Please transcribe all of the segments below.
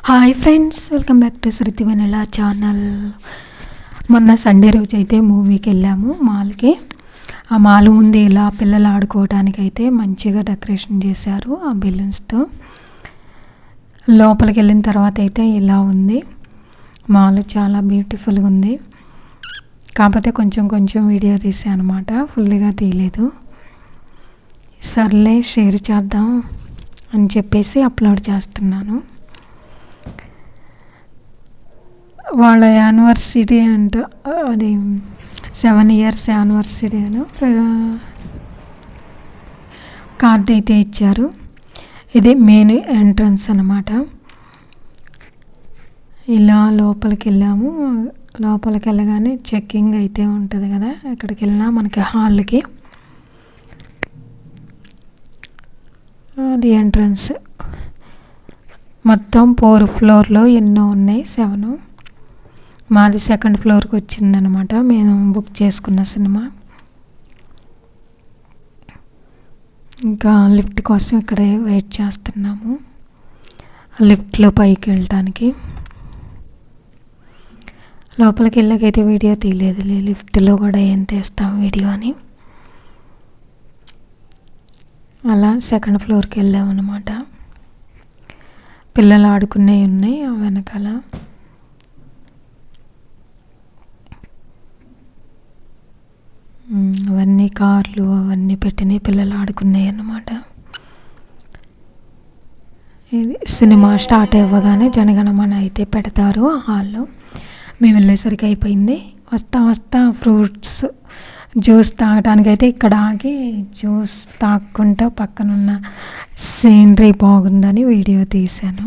Hi friends, welcome back to Shruti Vennela channel. మొన్న Sunday రోజు అయితే మూవీకి వెళ్ళాము మాల్కి. ఆ మాల్ ముందు ఇలా పిల్లలు ఆడుకోవడానికి అయితే మంచిగా డెకరేషన్ చేశారు ఆ బెలూన్స్తో. లోపలికి వెళ్ళిన తర్వాత అయితే ఇలా ఉంది మాల్, చాలా బ్యూటిఫుల్గా ఉంది. కాకపోతే కొంచెం వీడియో తీసాను అనమాట, ఫుల్గా తీయలేదు. సర్లే షేర్ చేద్దాం అని చెప్పేసి అప్లోడ్ చేస్తున్నాను. వాళ్ళ యానివర్సరీ అంట, అది 7 years యానివర్సరీ అని కార్డ్ అయితే ఇచ్చారు. ఇది మెయిన్ ఎంట్రన్స్ అన్నమాట. ఇలా లోపలికి వెళ్ళాము. లోపలికి వెళ్ళగానే చెక్కింగ్ అయితే ఉంటుంది కదా, ఎక్కడికి వెళ్ళినా మనకి హాల్కి అది ఎంట్రన్స్. మొత్తం 4 floorలో ఎన్నో ఉన్నాయి, 7. మాది 2nd floorకి వచ్చిందనమాట, మేము బుక్ చేసుకున్న సినిమా. ఇంకా లిఫ్ట్ కోసం ఇక్కడే వెయిట్ చేస్తున్నాము, లిఫ్ట్లో పైకి వెళ్ళటానికి. లోపలికి వెళ్ళకైతే వీడియో తీయలేదు, లిఫ్ట్లో కూడా ఏం తీస్తాం వీడియో అని. అలా 2nd floorకి వెళ్ళామన్నమాట. పిల్లలు ఆడుకునేవి ఉన్నాయి ఆ వెనకాల. అవన్నీ కార్లు అవన్నీ పెట్టినాయి, పిల్లలు ఆడుకున్నాయి అన్నమాట. ఇది సినిమా స్టార్ట్ అవ్వగానే జనగణమన అయితే పెడతారు ఆ హాల్లో. మేము వెళ్ళేసరికి అయిపోయింది. వస్తా ఫ్రూట్స్ జ్యూస్ తాగడానికి అయితే ఇక్కడ ఆగి జ్యూస్ తాక్కుంటా పక్కనున్న సీనరీ బాగుందని వీడియో తీశాను.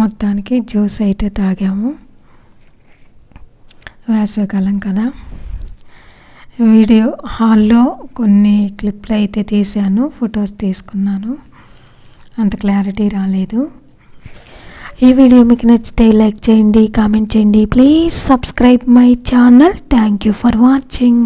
మొత్తానికి జ్యూస్ అయితే తాగాము, వేసవికాలం కదా. వీడియో హాల్లో కొన్ని క్లిప్లు అయితే తీశాను, ఫొటోస్ తీసుకున్నాను, అంత క్లారిటీ రాలేదు. ఈ వీడియో మీకు నచ్చితే లైక్ చేయండి, కామెంట్ చేయండి, please subscribe my channel. Thank you for watching.